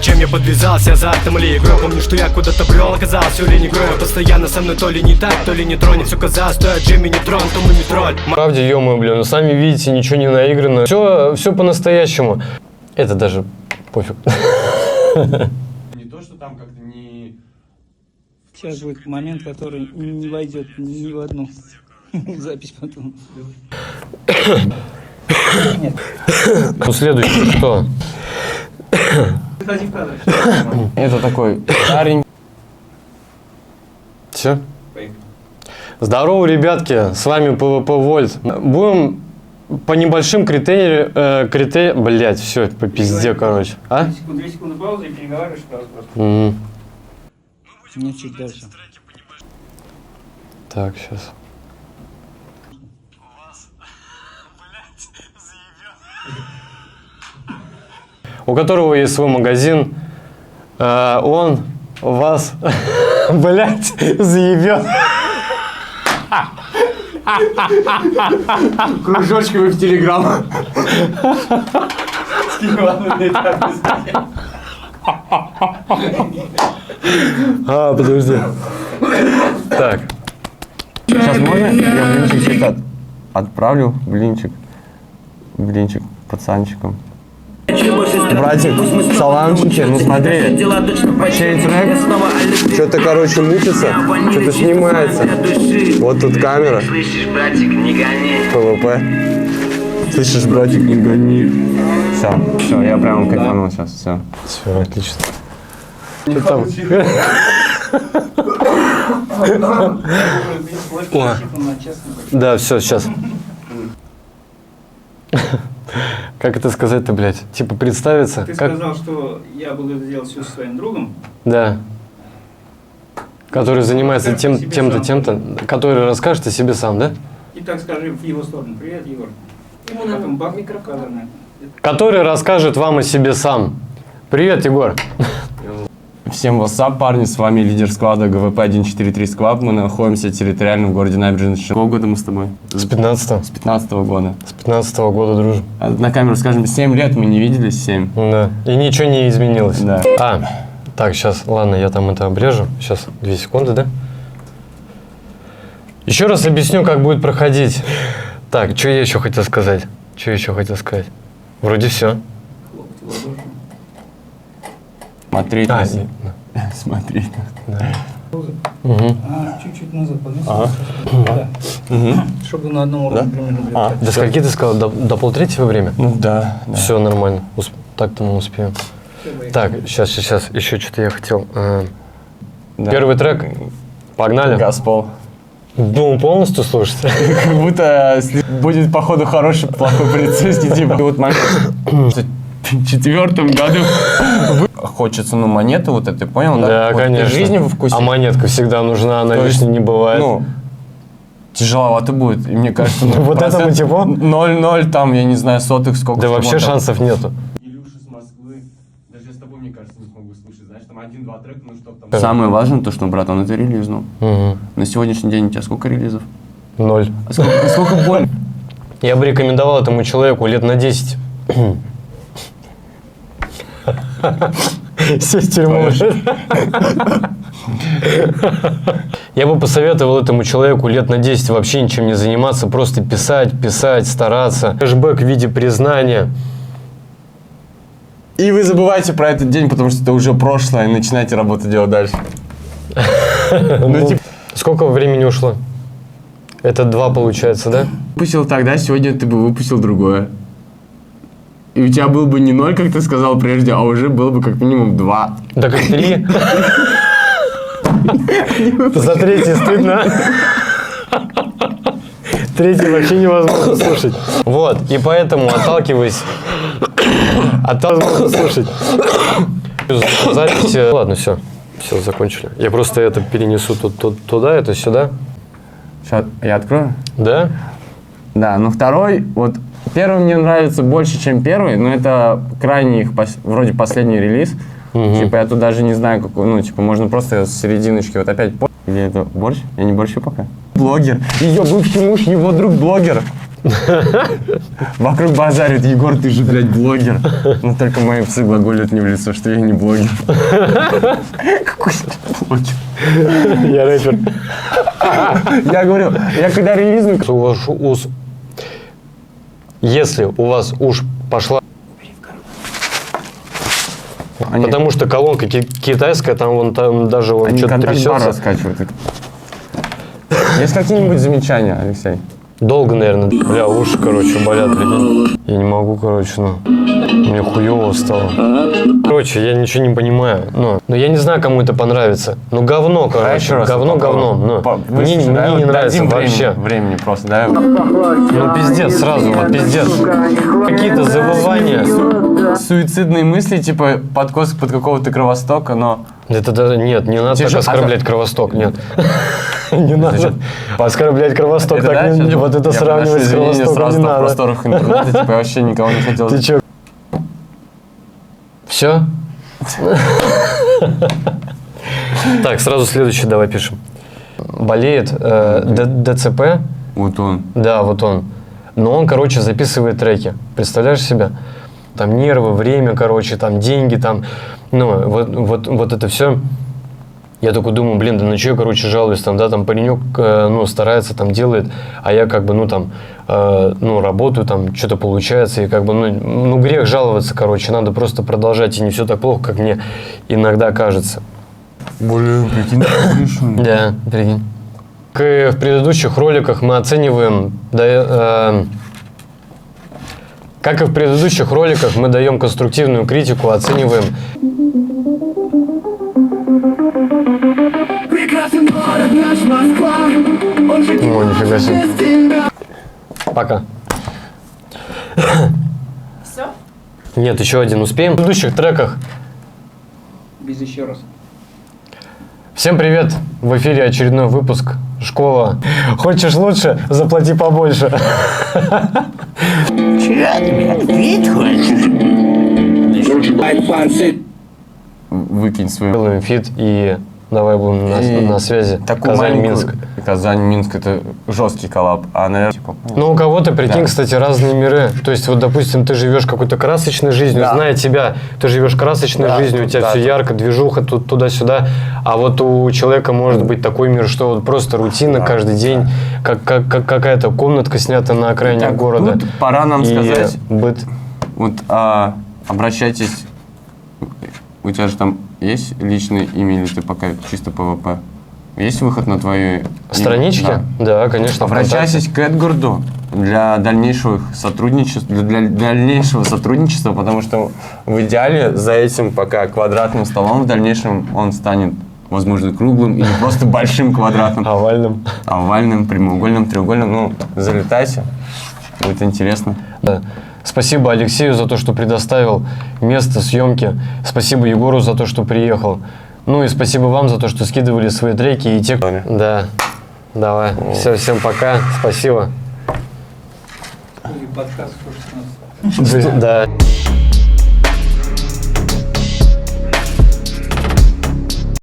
Зачем я подвязался азартом или игрой? Помню, что я куда-то брел, оказался все ли не игрой. Постоянно со мной то ли не так, то ли не тронет. Все казалось, что я Джимми Нейтрон, то мы не тролль. Правде, ё-моё, блин, ну сами видите, ничего не наиграно. Все по-настоящему. Это даже пофиг. Не то, что там как-то не... Сейчас будет момент, который не войдет ни в одну запись потом. Нет. Ну, следующее что? Выходи в кадр. Это такой парень. Все? Здорово, ребятки, с вами ПВП Вольт. Будем по небольшим критериям... Блять, все, по пизде, короче. А? 2 секунды паузы и переговариваешь просто. Угу. Нет, чуть дальше. Так, сейчас. У которого есть свой магазин, он вас, блять, заебет. Кружочками в Телеграм. Подожди. Так. Сейчас можно? Я блинчик читать. Отправлю блинчик пацанчикам. Братик, саламчики, ну смотри, чей трек, что-то, короче, мутится, что-то снимается. Вот тут камера. Слышишь, братик, не гони. ПВП. Слышишь, братик, не гони. Все, я прям кайфанул сейчас, все. Все, отлично. Что там? Да, все, сейчас. Как это сказать-то, блядь? Типа представиться? Ты как... сказал, что я буду это делать все со своим другом. Да. Который занимается тем-то, тем-то. Который расскажет о себе сам, да? И так скажи в его сторону. Привет, Егор. Ему потом бак микрофон. Который расскажет вам о себе сам. Привет, Егор. Всем вассап, парни, с вами лидер склада ГВП 143 Склад. Мы находимся территориально в городе Набережный Челны. Какого года мы с тобой? С 15-го. С 15-го года. С 15-го года дружим. На камеру скажем, 7 лет мы не виделись, 7. Да. И ничего не изменилось. Да. Так, сейчас, ладно, я там это обрежу. Сейчас, 2 секунды, да? Еще раз объясню, как будет проходить. Так, что я еще хотел сказать? Вроде все. Смотреть. А, Смотреть. да. Чуть-чуть назад поднесу. Да. Чтобы на одном уровне примерно летать. До скольки ты сказал? До 2:30 время? Ну да. Все нормально. Так-то мы успеем. Так, сейчас. Еще что-то я хотел. Да. Первый трек. Погнали. Газпол. Думал полностью слушать. Как будто будет, походу, хороший, плохой полицейский, типа. Вот момент. В 2004 году хочется, ну, монеты вот это, понял, да? Да, вот конечно. Жизни вкусить. А монетка всегда нужна, она То есть, лишней не бывает. Ну, тяжеловато будет. И мне кажется, ну, вот этому типу? 0,0, там, я не знаю, сотых, сколько. Да вообще шансов нету. Илюша с Москвы. Даже я с тобой, мне кажется, не смогу слушать. Знаешь, там 1-2 трека, ну, чтоб там... Самое важное то, что, брат, он это релизнул. На сегодняшний день у тебя сколько релизов? 0. А сколько боль? Я бы рекомендовал этому человеку лет на 10. Сесть в тюрьму. Я бы посоветовал этому человеку лет на 10 вообще ничем не заниматься, просто писать, стараться. Кэшбэк в виде признания. И вы забывайте про этот день, потому что это уже прошлое, и начинайте работу делать дальше. Сколько времени ушло? Это 2 получается, да? Выпустил тогда, сегодня ты бы выпустил другое. И у тебя был бы не 0, как ты сказал прежде, а уже было бы как минимум 2. Да как 3. За 3 стыдно. 3 вообще невозможно слушать. Вот, и поэтому отталкиваясь... Невозможно слушать. Запись... Ладно, все, закончили. Я просто это перенесу туда, это сюда. Сейчас я открою? Да? Да, но второй, вот первый мне нравится больше, чем первый, но это крайний их, вроде последний релиз. Типа я тут даже не знаю, какой, ну, типа можно просто с серединочки вот опять... Где это? Борщ? Я не борщу пока. Блогер. Ее бывший муж, его друг блогер. Вокруг базарит. Егор, ты же, блядь, блогер. Но только мои псы глаголят мне в лицо, что я не блогер. Какой блогер? Я рэпер. Я говорю, я когда релизну... Если у вас уж пошла... Они, Потому что колонка китайская, там даже он они что-то контакт-бар трясется. раскачивают. Есть какие-нибудь замечания, Алексей? Долго, наверное. Бля, уши, короче, болят, прикинь. Я не могу, короче, ну. Мне хуёво стало. Короче, я ничего не понимаю. Но я не знаю, кому это понравится. Ну, говно, короче. Говно говном. Ну, мне не нравится вообще. Времени просто, да? Ну, пиздец, сразу, вот пиздец. Какие-то завывания. Суицидные мысли, типа подкос под какого-то Кровостока, но... Это даже, нет, не надо так оскорблять Кровосток, нет. Не надо оскорблять Кровосток, так вот это сравнивать с Кровостоком сразу не в надо. просторах интернета, типа, я вообще никого не хотел... Ты чё? Все? Так, сразу следующий давай пишем. Болеет ДЦП. Вот он. Да, вот он. Но он, короче, записывает треки. Представляешь себя? Там нервы, время, короче, там деньги, там, ну, вот это все. Я такой думаю, блин, да на что я, короче, жалуюсь, там, да, там паренек, ну, старается, там, делает, а я, как бы, ну, там, ну, работаю, там, что-то получается, и, как бы, ну, грех жаловаться, короче, надо просто продолжать, и не все так плохо, как мне иногда кажется. Блин, прикинь, Да, прикинь. Как и в предыдущих роликах мы оцениваем, как и в предыдущих роликах мы даем конструктивную критику, оцениваем. О, нифига себе. Пока. Все? Нет, еще один успеем. В предыдущих треках. Без еще раз. Всем привет! В эфире очередной выпуск «Школа». Хочешь лучше? Заплати побольше. Выкинь свою... Делаем фит и давай будем на связи. Такую Казань-Минск. маленькую... Казань-Минск — это жесткий коллаб, а, наверное, типа... Ну, у кого-то, прикинь, Да. кстати, разные миры. То есть, вот, допустим, ты живешь какой-то красочной жизнью, Да. зная тебя, ты живешь красочной Да, жизнью, у тебя да, все тут- ярко, движуха, тут туда-сюда. А вот у человека может быть такой мир, что вот просто рутина каждый день, как какая-то комнатка снята на окраине Так, города. тут пора нам И сказать, быт. вот, обращайтесь, у тебя же там есть личное имя или ты пока чисто ПВП? Есть выход на твою... Странички? Да, конечно. Обращайтесь к Эдгарду для дальнейшего сотрудничества, потому что в идеале за этим пока квадратным столом в дальнейшем он станет, возможно, круглым или просто большим квадратным, Овальным. овальным, прямоугольным, треугольным. Ну, залетайте, будет интересно. Да. Спасибо Алексею за то, что предоставил место съемки. Спасибо Егору за то, что приехал. Ну и спасибо вам за то, что скидывали свои треки и те... Да, давай. Все, всем пока. Спасибо. Или подкаст 116. Да.